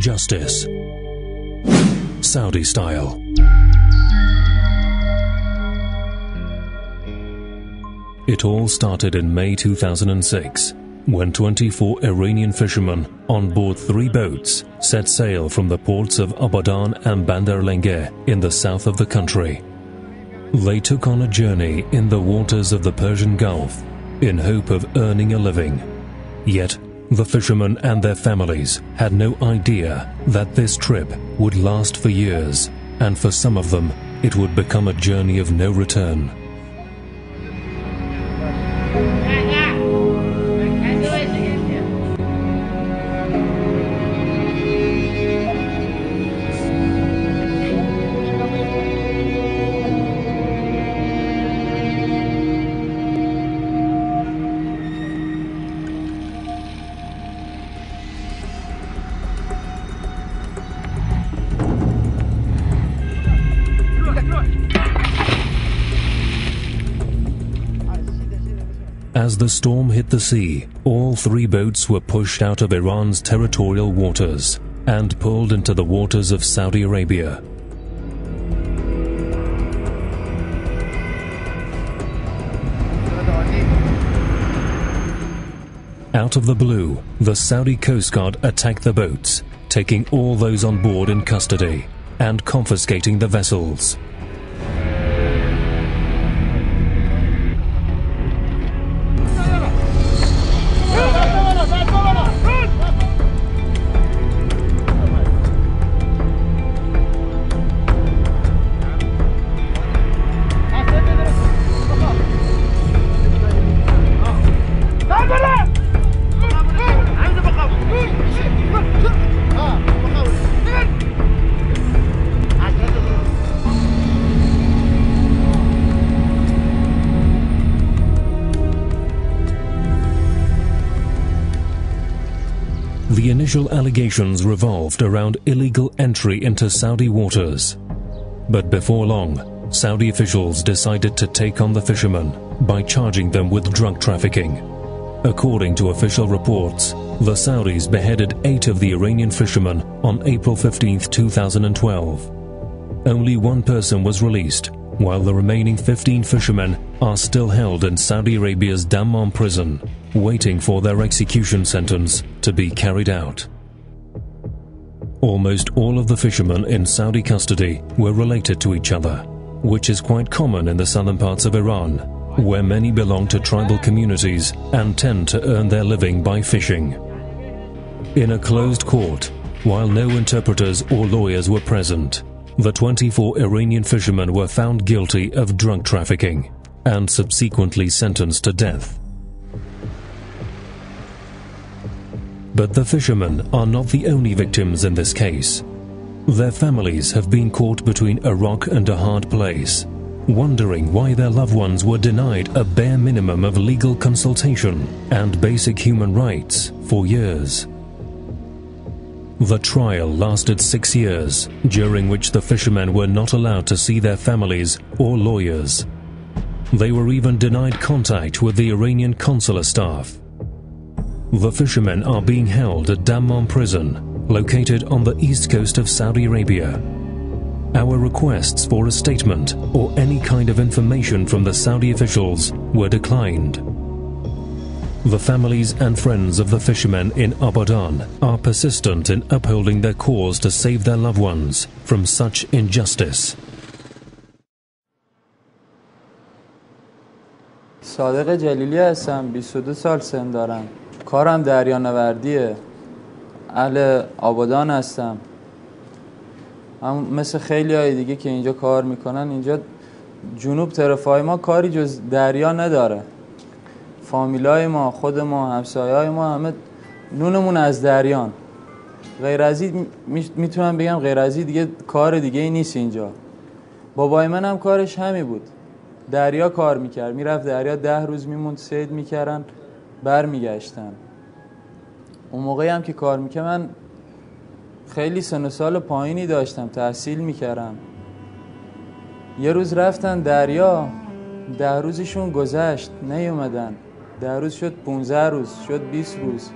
justice. Saudi style. It all started in May 2006, when 24 Iranian fishermen on board 3 boats set sail from the ports of Abadan and Bandar Lenge in the south of the country. They took on a journey in the waters of the Persian Gulf in hope of earning a living. Yet, the fishermen and their families had no idea that this trip would last for years, and for some of them, it would become a journey of no return. As the storm hit the sea, all 3 boats were pushed out of Iran's territorial waters and pulled into the waters of Saudi Arabia. Out of the blue, the Saudi Coast Guard attacked the boats, taking all those on board in custody and confiscating the vessels. The initial allegations revolved around illegal entry into Saudi waters. But before long, Saudi officials decided to take on the fishermen by charging them with drug trafficking. According to official reports, the Saudis beheaded 8 of the Iranian fishermen on April 15, 2012. Only 1 person was released, while the remaining 15 fishermen are still held in Saudi Arabia's Dammam prison, waiting for their execution sentence to be carried out. Almost all of the fishermen in Saudi custody were related to each other, which is quite common in the southern parts of Iran, where many belong to tribal communities and tend to earn their living by fishing. In a closed court, while no interpreters or lawyers were present, the 24 Iranian fishermen were found guilty of drug trafficking and subsequently sentenced to death. But the fishermen are not the only victims in this case. Their families have been caught between a rock and a hard place, wondering why their loved ones were denied a bare minimum of legal consultation and basic human rights for years. The trial lasted 6 years, during which the fishermen were not allowed to see their families or lawyers. They were even denied contact with the Iranian consular staff. The fishermen are being held at Dammam prison, located on the east coast of Saudi Arabia. Our requests for a statement or any kind of information from the Saudi officials were declined. The families and friends of the fishermen in Abadan are persistent in upholding their cause to save their loved ones from such injustice. صادق جلیلی هستم. 22 سال سن دارم. کارم دریانوردیه. اهل آبادان هستم. مثل خیلی های دیگه که اینجا کار میکنن، اینجا جنوب طرفای ما کاری جز دریا نداره. فامیلای ما، خود ما، همسایه‌های ما همه نونمون از دریان. غیر از این میتونم بگم غیر از این دیگه کار دیگه ای نیست اینجا. بابای من هم کارش همین بود. دریا کار میکرد. میرفت دریا 10 روز میموند صید میکردن برمیگشتن. اون موقعی هم که کار میکردم من خیلی سن و سال پایینی داشتم، تحصیل میکردم. یه روز رفتن دریا، 10 روزشون گذشت نیومدن. 10 روز شد 15 روز، شد 20 روز.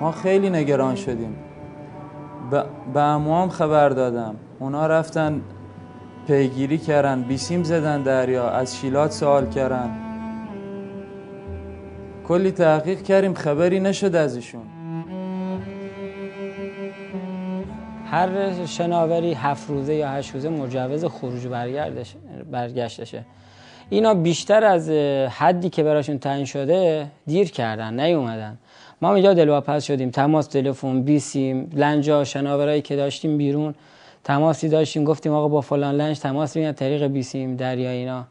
ما خیلی نگران شدیم. به عموام خبر دادم، اونا رفتن پیگیری کردن، بیسیم زدن دریا، از شیلات سوال کردن، کلی تحقیق کردیم خبری نشد ازشون. هر شناوری 7 روزه یا 8 روزه مجوز خروج و برگشتشه. اینا بیشتر از حدی که براشون تعیین شده دیر کردن، نیومدن. ما اینجا دلواپس شدیم، تماس تلفن، بیسیم، لنجا، شناورایی که داشتیم بیرون تماسی داشتیم، گفتیم آقا با فلان لنج تماس بگیرید طریق بیسیم دریا، اینا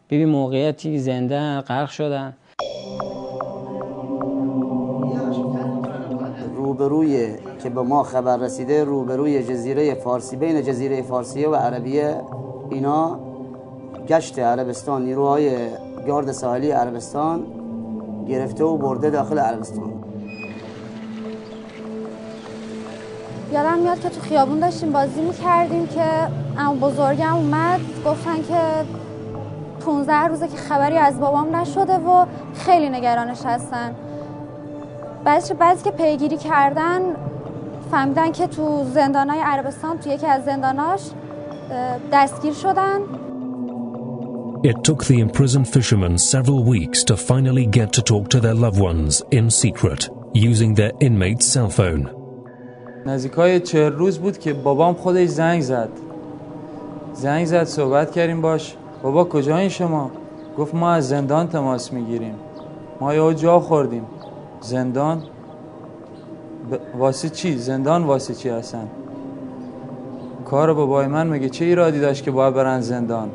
ببین موقعیتی زنده غرق شدن. روبروی که به ما خبر رسیده، روبروی جزیره فارسی، بین جزیره فارسیه و عربیه، اینا گشت عربستان، نیروهای گارد ساحلی عربستان گرفته و برده داخل عربستان. یادم میاد که تو خیابون داشتیم بازی میکردیم که عمو بزرگم اومد، گفتن که 15 روزه که خبری از بابام نشده و خیلی نگرانش هستن. بعضی که پیگیری کردن فهمیدن که تو زندانهای عربستان تو یکی از زنداناش دستگیر شدن. It took the imprisoned fishermen several weeks to finally get to talk to their loved ones in secret, using their inmate's cell phone. نزدیکای 40 روز بود که بابام خودش زنگ زد صحبت کردیم باش. بابا کجایین شما؟ گفت ما از زندان تماس میگیریم، ما یه جا خوردیم. زندان؟ واسه چی؟ زندان واسه چی هستن؟ کار بابای من مگه چه ایرادی داشت که باید برن زندان؟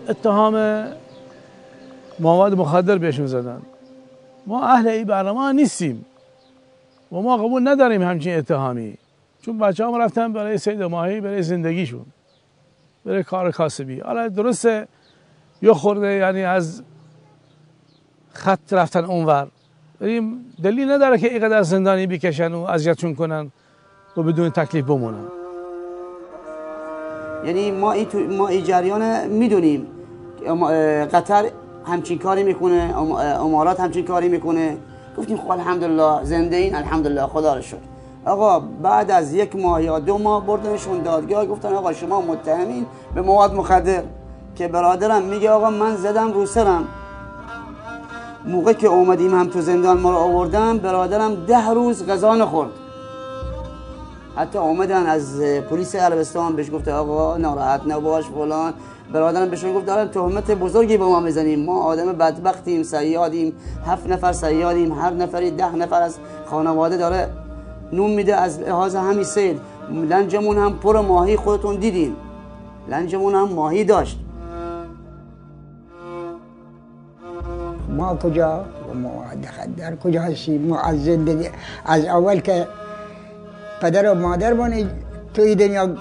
اتهام مواد مخدر بهشون زدن. ما اهل این برنامه نیستیم و ما قبول نداریم همچین اتهامی، چون بچه هم رفتن برای صید ماهی، برای زندگیشون، برای کار کاسبی. حالا درسته یا خورده یعنی از خط رفتن اونور، ولی دلیل نداره که اینقدر زندانی بکشن و اذیتشون کنن و بدون تکلیف بمونن. یعنی ما این جریان میدونیم، قطر همچین کاری میکنه، امارات همچین کاری میکنه. گفتیم خب الحمدلله زنده این، الحمدلله خدا رو شکر. آقا بعد از 1 ماه یا 2 ماه بردنشون دادگاه، گفتن آقا شما متهمین به مواد مخدر. که برادرم میگه آقا من زدم رو سرم. موقع که اومدیم هم تو زندان ما رو آوردن، برادرم 10 روز غذا نخورد. حتی اومدن از پلیس عربستان بهش گفته آقا ناراحت نباش فلان. برادرم بهشون گفت دارن تهمت بزرگی به ما میزنیم، ما آدم بدبختیم، صیادیم، 7 نفر صیادیم، هر نفری 10 نفر از خانواده داره نون میده از لحاظ همین صید. لنجمون هم پر ماهی، خودتون دیدین لنجمون هم ماهی داشت. ما کجا ما در کجا هستیم؟ ما از زندگی از اول که پدر و مادرمون توی دنیا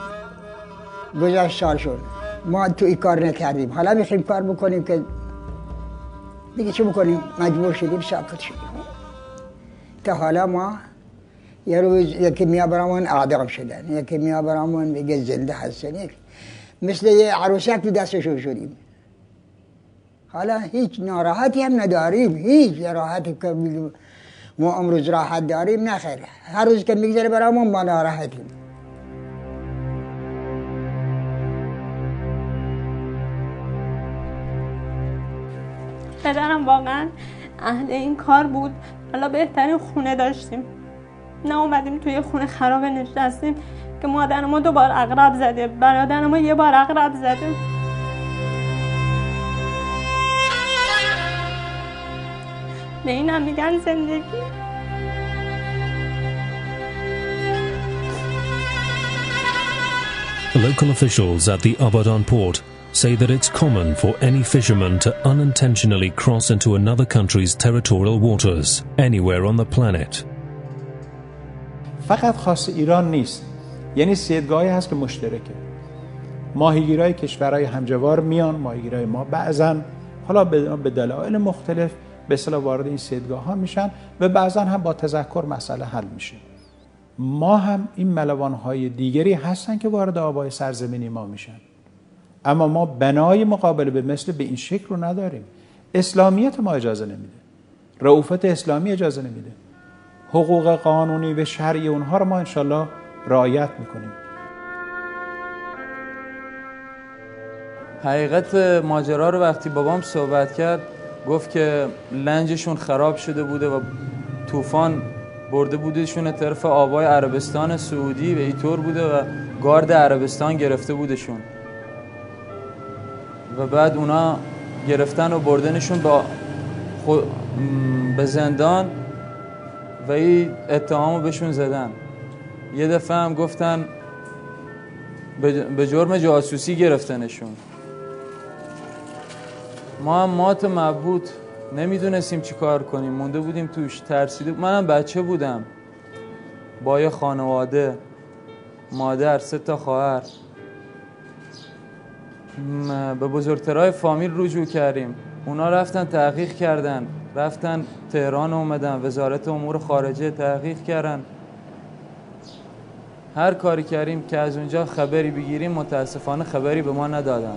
گذشت سال شد، ما توی کار نکردیم. حالا میخوایم کار بکنیم که دیگه چه بکنیم؟ مجبور شدیم ساکت شدیم. تا حالا ما یه روز یکی میاد برامون اعدام شدن، یکی میاد برامون میگه زنده هستن، مثل یه عروسک تو دستشون شدیم. حالا هیچ ناراحتی هم نداریم، هیچ راحتی که ما امروز راحت داریم نخیر. هر روز که میگذره برامون ما ناراحتیم. پدرم واقعا اهل این کار بود. حالا بهترین خونه داشتیم، نه اومدیم توی خونه خراب نشستیم که مادر ما 2 بار عقرب زده، برادر ما 1 بار عقرب زده. به این هم میگن زندگی. Local officials at the Abadan port say that it's common for any fisherman to unintentionally cross into another country's territorial waters, anywhere on the planet. فقط خاص ایران نیست، یعنی صیدگاهی هست که مشترکه. ماهیگیرای کشورهای همجوار میان، ماهیگیرای ما بعضن حالا به دلایل مختلف به اصطلاح وارد این صیدگاه ها میشن و بعضا هم با تذکر مسئله حل میشه. ما هم این ملوان های دیگری هستن که وارد آبای سرزمینی ما میشن، اما ما بنای مقابله به مثل به این شکل رو نداریم. اسلامیت ما اجازه نمیده. رئوفت اسلامی اجازه نمیده. حقوق قانونی و شرعی اونها رو ما انشالله رعایت میکنیم. حقیقت ماجرا رو وقتی بابام صحبت کرد گفت که لنجشون خراب شده بوده و طوفان برده بودشون طرف آبای عربستان سعودی و اینطور بوده و گارد عربستان گرفته بودشون و بعد اونا گرفتن و بردنشون به زندان و این اتهامو بهشون زدن. یه دفعه هم گفتن به جرم جاسوسی گرفتنشون. ما هم مات مبهوت نمیدونستیم چی کار کنیم، مونده بودیم توش، ترسیده. منم بچه بودم با یه خانواده، مادر، 3 تا خواهر. به بزرگترهای فامیل رجوع کردیم، اونا رفتن تحقیق کردن، رفتن تهران اومدن، وزارت امور خارجه تحقیق کردن، هر کاری کردیم که از اونجا خبری بگیریم، متاسفانه خبری به ما ندادن.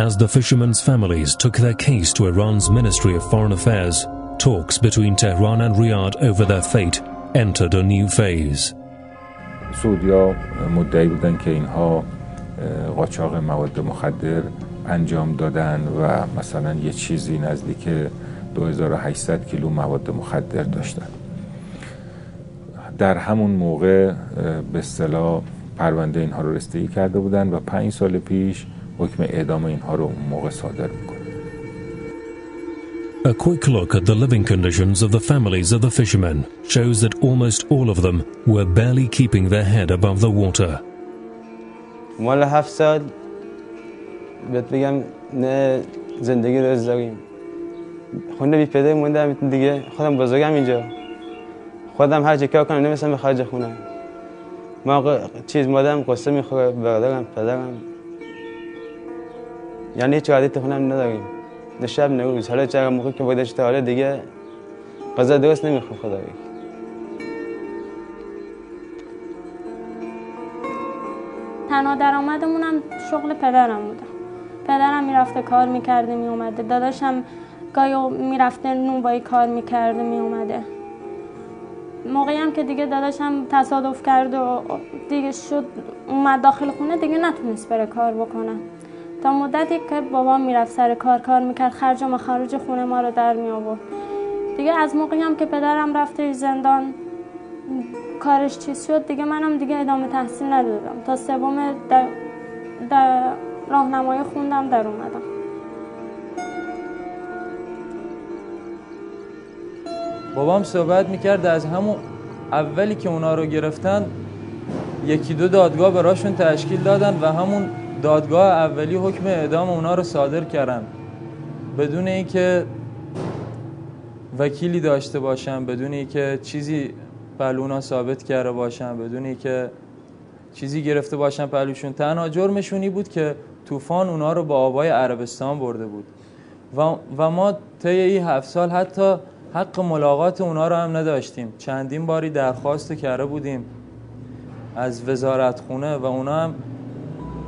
As the fishermen's families took their case to Iran's Ministry of Foreign Affairs, talks between Tehran and Riyadh over their fate entered a new phase. سعودیا مدعی بودن که اینها قاچاق مواد مخدر انجام دادن و مثلا یه چیزی نزدیک 2800 کیلو مواد مخدر داشتن. در همون موقع به اصطلاح پرونده اینها رو رسیدگی کرده بودن و 5 سال پیش حکم اعدام اینها رو اون موقع صادر میکنه. A quick look at the living conditions of the families of the fishermen shows that almost all of them were barely keeping their head above the water. مال 7 سال بهت بگم نه زندگی رو داریم. خونه بی پدر موندم دیگه، خودم بزرگم اینجا. خودم هر چی کار کنم نمی‌رسم به خرج خونه. ما مادرم قصه میخوره، برادرم، پدرم. یعنی هیچ عادت خونم نداریم. نه شب نه روز. حالا چرا موقعی که بودش تا حالا دیگه غذا درست نمیخوام خدا بگه. تنها درآمدمونم شغل پدرم بوده. پدرم میرفته کار میکرده میومده. داداشم گاهی میرفته نونوایی کار میکرده میومده. موقعی هم که دیگه داداشم تصادف کرد و دیگه شد اومد داخل خونه، دیگه نتونست بره کار بکنه. تا مدتی که بابام میرفت سر کار میکرد، خرج و مخارج خونه ما رو در می آورد. دیگه از موقعی هم که پدرم رفته زندان کارش چیز شد، دیگه منم دیگه ادامه تحصیل ندادم. تا 3 در راهنمایی خوندم در اومدم. بابام صحبت میکرد از همون اولی که اونا رو گرفتن 1-2 دادگاه براشون تشکیل دادن و همون دادگاه اولی حکم اعدام اونا رو صادر کردن بدون اینکه وکیلی داشته باشن، بدون اینکه چیزی پهلونا ثابت کرده باشن، بدون اینکه چیزی گرفته باشن پهلوشون. تنها جرمشونی بود که طوفان اونا رو با آبای عربستان برده بود و ما طی این 7 سال حتی حق ملاقات اونا رو هم نداشتیم. چندین باری درخواست کرده بودیم از وزارت خونه و اونا هم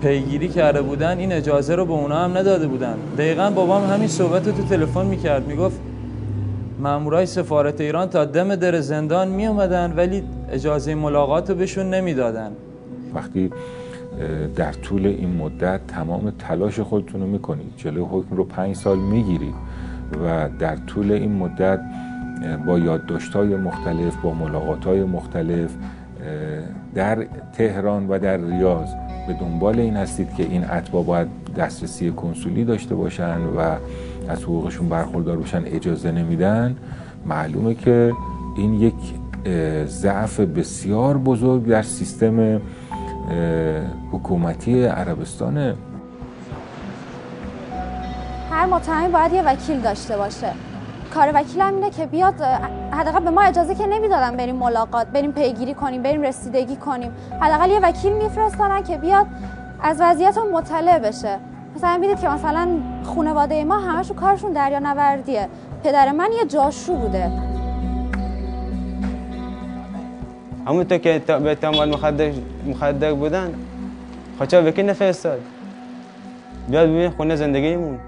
پیگیری کرده بودن، این اجازه رو به اونا هم نداده بودن. دقیقاً بابام همین صحبت رو تو تلفن میکرد، میگفت مامورای سفارت ایران تا دم در زندان می اومدن ولی اجازه ملاقات رو بهشون نمیدادن. وقتی در طول این مدت تمام تلاش خودتون رو میکنید، جلوی حکم رو 5 سال میگیرید و در طول این مدت با یادداشت‌های مختلف، با ملاقات‌های مختلف در تهران و در ریاض به دنبال این هستید که این اتباع باید دسترسی کنسولی داشته باشن و از حقوقشون برخوردار باشن، اجازه نمیدن، معلومه که این یک ضعف بسیار بزرگ در سیستم حکومتی عربستانه. هر متهمی باید یه وکیل داشته باشه. کار وکیل هم اینه که بیاد، حداقل به ما اجازه که نمیدادن بریم ملاقات، بریم پیگیری کنیم، بریم رسیدگی کنیم. حداقل یه وکیل میفرستادن که بیاد از وضعیتمون مطلع بشه. مثلا میدید که مثلا خانواده ما همشون کارشون دریانوردیه. پدر من یه جاشو بوده. همونطور که به اتهام مخدر بودن، خواهد وکیل نفرستاد بیاد ببین خونه زندگیمون.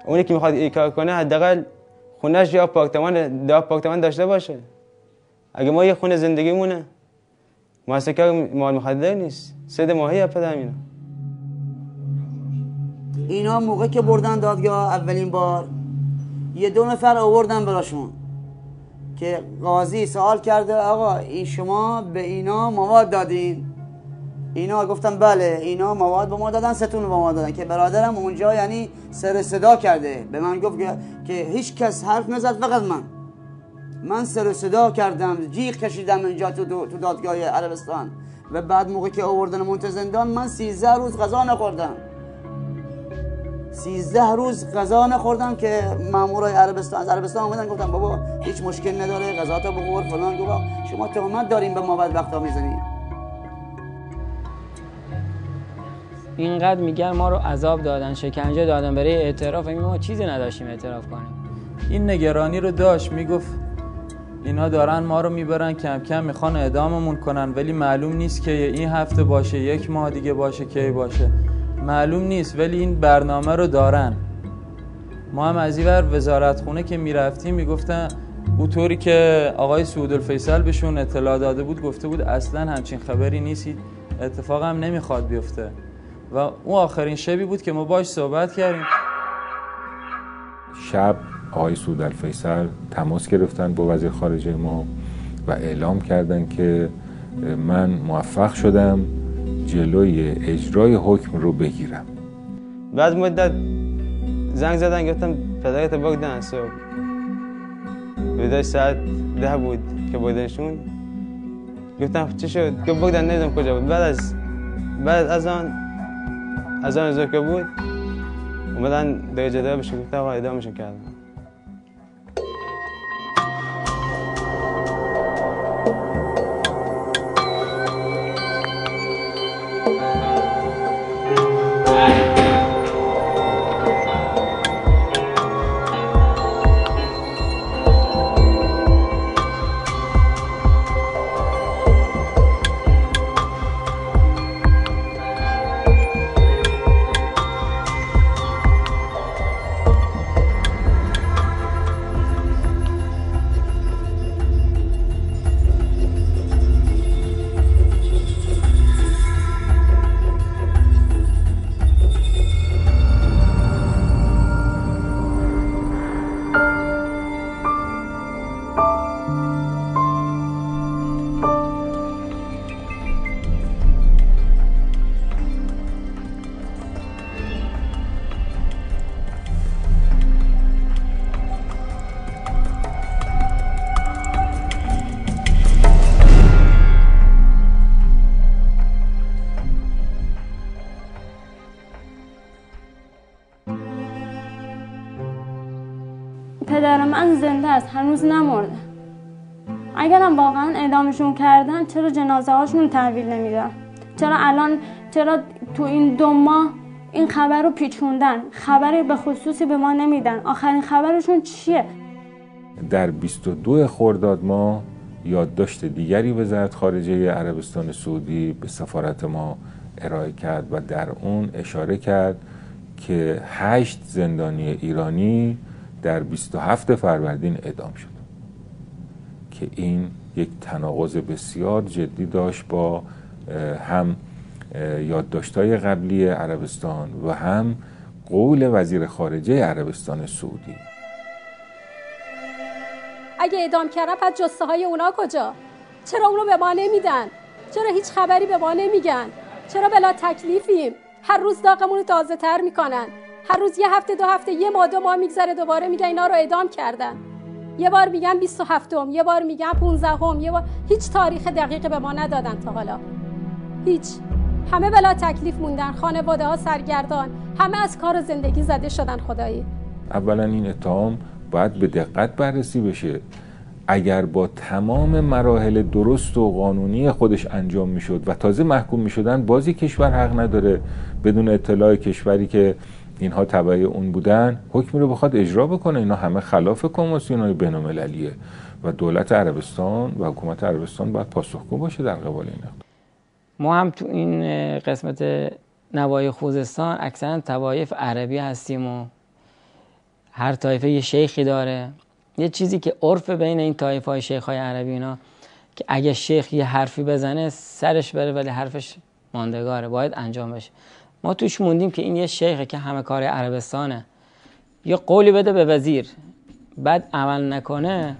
اونی که میخواد این کار کنه حداقل خونه‌اش یا آپارتمان داشته باشه. اگه ما یه خونه زندگیمونه مؤسسه مال مخدر نیست. 3 ماهی پدر اینا موقع که بردن دادگاه اولین بار یه 2 نفر آوردن براشون که قاضی سوال کرده آقا این شما به اینا مواد دادین؟ اینا گفتن بله اینا مواد به ما دادن، 3 تون به ما دادن. که برادرم اونجا یعنی سر صدا کرده به من گفت که هیچ کس حرف نزد فقط من سر صدا کردم، جیغ کشیدم اینجا تو دادگاه عربستان. و بعد موقع که آوردن منتظر زندان من 13 روز غذا نخوردم. 13 روز غذا نخوردم که مامورای عربستان اومدن گفتن بابا هیچ مشکل نداره غذاتو بخور فلان. گفت شما تهمت دارین به ما بدبختا میزنین. اینقدر میگن ما رو عذاب دادن، شکنجه دادن برای اعتراف، ما چیزی نداشتیم اعتراف کنیم. این نگرانی رو داشت، میگفت اینا دارن ما رو میبرن کم کم میخوان اعداممون کنن، ولی معلوم نیست که این هفته باشه 1 ماه دیگه باشه کی باشه معلوم نیست، ولی این برنامه رو دارن. ما هم از این ور وزارت خونه که میرفتیم میگفتن اونطوری که آقای سعودالفیصل بهشون اطلاع داده بود گفته بود اصلا همچین خبری نیست، اتفاق هم نمیخواد بیفته. و اون آخرین شبی بود که ما باش صحبت کردیم. شب آقای سعودالفیصل تماس گرفتن با وزیر خارجه ما و اعلام کردن که من موفق شدم جلوی اجرای حکم رو بگیرم. بعد مدت زنگ زدن گفتم پدرت بردن صبح بیدای ساعت 10 بود که بردنشون. گفتم چی شد؟ که بردن نمیدونم کجا بود. بعد از آن ظهر که بود اومدن درجه دار بشه گفتم آقا اعدامشون کردن. پدر من زنده است، هنوز نمرده. اگرم واقعا اعدامشون کردن چرا جنازه هاشون تحویل نمیدن؟ چرا تو این 2 ماه این خبر رو پیچوندن؟ خبری به خصوصی به ما نمیدن. آخرین خبرشون چیه؟ در 22 خرداد ماه یادداشت دیگری وزارت خارجه عربستان سعودی به سفارت ما ارائه کرد و در اون اشاره کرد که 8 زندانی ایرانی در 27 فروردین اعدام شد که این یک تناقض بسیار جدی داشت با هم یادداشت‌های قبلی عربستان و هم قول وزیر خارجه عربستان سعودی. اگه اعدام کردن پس جثه های اونا کجا؟ چرا اونو به ما نمیدن؟ چرا هیچ خبری به ما نمیگن؟ چرا بلا تکلیفیم؟ هر روز داغمون رو تازه تر میکنن. هر روز 1 هفته 2 هفته 1 ماه 2 ماه میگذره دوباره میگن اینا رو اعدام کردن. یه بار میگن 27م، یه بار میگن 15م، یه بار هیچ تاریخ دقیقی به ما ندادن تا حالا. هیچ. همه بلا تکلیف موندن، خانواده ها سرگردان، همه از کار و زندگی زده شدن. خدایی اولا این اتهام باید به دقت بررسی بشه. اگر با تمام مراحل درست و قانونی خودش انجام میشد و تازه محکوم میشدن، بازی کشور حق نداره بدون اطلاع کشوری که اینها تبع اون بودن حکمی رو بخواد اجرا بکنه. اینا همه خلاف کنوانسیون‌های بین‌المللیه و دولت عربستان و حکومت عربستان باید پاسخگو باشه در قبال این اقدام. ما هم تو این قسمت نواحی خوزستان اکثرا طوایف عربی هستیم و هر طایفه یه شیخی داره. یه چیزی که عرف بین این طایفه های شیخ های عربی اینا که اگه شیخ یه حرفی بزنه سرش بره ولی حرفش ماندگاره، باید انجام بشه. ما توش موندیم که این یه شیخه که همه کار عربستانه، یه قولی بده به وزیر بعد عمل نکنه،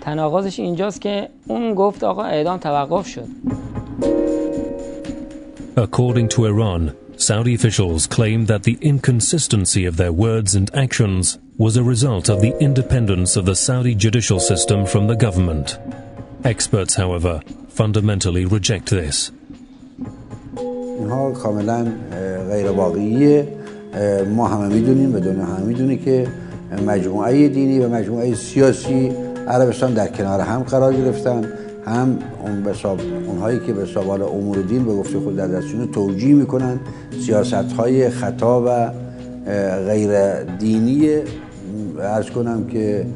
تناقضش اینجاست که اون گفت آقا اعدام توقف شد. According to Iran, Saudi officials claim that the inconsistency of their words and actions was a result of the independence of the Saudi judicial system from the government. Experts, however, fundamentally reject this. اینها کاملا غیر واقعیه. ما همه میدونیم و دنیا همه میدونه که مجموعه دینی و مجموعه سیاسی عربستان در کنار هم قرار گرفتن. هم اونهایی که به حساب امور دین به گفته خود در دستشون توجیه میکنن سیاست‌های خطا و غیر دینی، عرض کنم که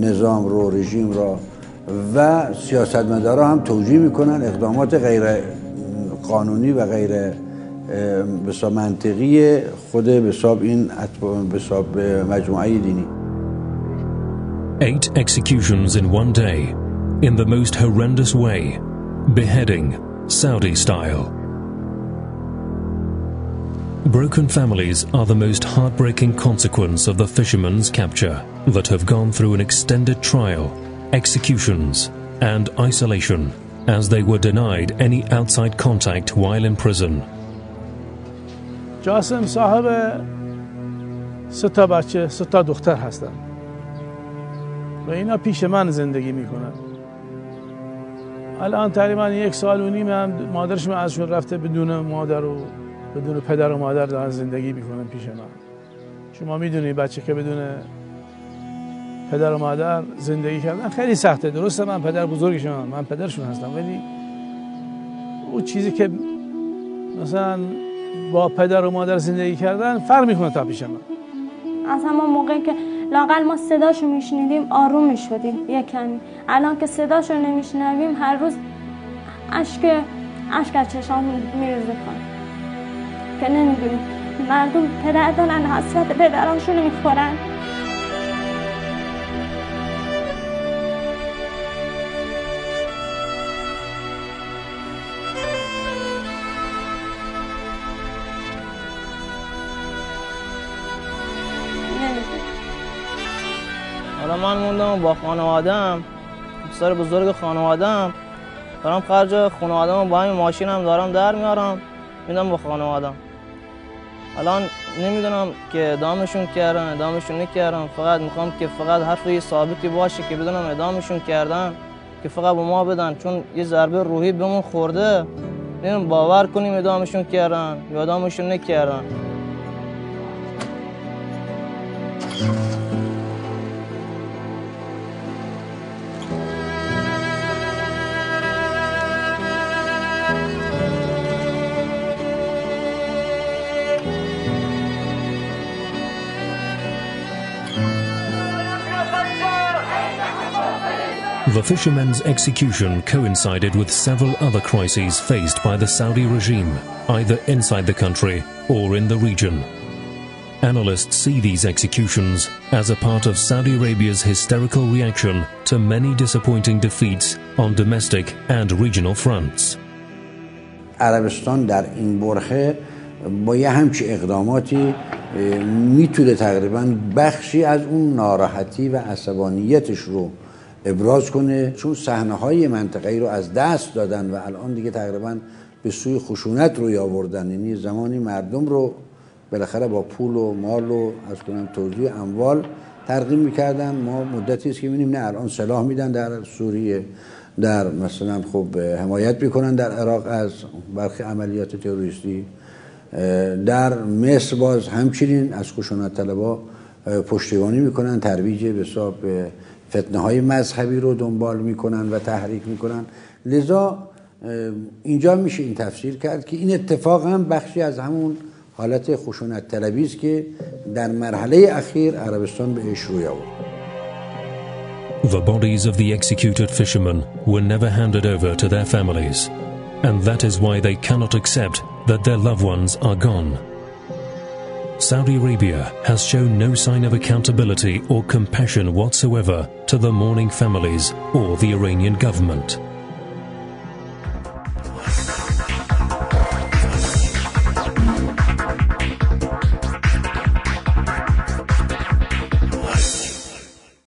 نظام رو، رژیم را و سیاستمدارا هم توجیه میکنن اقدامات غیر قانونی و غیر بساب منطقی خود بساب این بساب مجموعه دینی. 8 executions in one day, in the most horrendous way, beheading, Saudi style. Broken families are the most heartbreaking consequence of the fishermen's capture that have gone through an extended trial, executions, and isolation, as they were denied any outside contact while in prison. جاسم صاحب 3 بچه 3 دختر هستن و اینا پیش من زندگی میکنن. الان تقریبا 1 سال و نیم هم مادرشون ازشون رفته، بدون مادر و بدون پدر و مادر دارن زندگی میکنن پیش من. شما میدونی بچه که بدون پدر و مادر زندگی کردن خیلی سخته. درسته من پدر بزرگشون، من پدرشون هستم، ولی اون چیزی که مثلا با پدر و مادر زندگی کردن فرق میکنه تا پیش من. از همون موقعی که لااقل ما صداشو میشنیدیم آروم میشدیم یه کمی. الان که صداشو نمیشنویم هر روز اشک از چشام میریزه کنه که نمیدونیم مردم پدر دارن، حسرت پدرانشون میخورن. حالا من موندم با خانوادم، پسر بزرگ خانوادم، دارم خرج خانوادم با همین ماشینم دارم در میارم میدم با خانوادم. الان نمیدونم که اعدامشون کردن اعدامشون نکردن، فقط میخوام که فقط حرف ثابتی باشه که بدونم اعدامشون کردن که فقط به ما بدن، چون یه ضربه روحی بهمون خورده. نمیدونم باور کنیم اعدامشون کردن یا اعدامشون نکردن. The fishermen's execution coincided with several other crises faced by the Saudi regime, either inside the country or in the region. Analysts see these executions as a part of Saudi Arabia's hysterical reaction to many disappointing defeats on domestic and regional fronts. عربستان در این برخه با یه همچی اقداماتی میتونه تقریبا بخشی از اون ناراحتی و عصبانیتش رو ابراز کنه، چون صحنه‌های منطقه‌ای رو از دست دادن و الان دیگه تقریبا به سوی خشونت روی آوردن. یعنی زمانی مردم رو بالاخره با پول و مال و از کنم توزیع اموال ترغیب می‌کردن. ما مدتی است که می‌بینیم نه الان سلاح میدن در سوریه، در مثلا خب حمایت میکنن در عراق از برخی عملیات تروریستی، در مصر باز همچنین از خشونت طلبا پشتیبانی میکنن، ترویج به حساب فتنه های مذهبی رو دنبال میکنن و تحریک میکنن. لذا اینجا میشه این تفسیر کرد که این اتفاق هم بخشی از همون حالت خشونت طلبی است که در مرحله اخیر عربستان بهش روی آورد. The bodies of the executed fishermen were never handed over to their families, and that is why they cannot accept that their loved ones are gone. Saudi Arabia has shown no sign of accountability or compassion whatsoever to the mourning families or the Iranian government.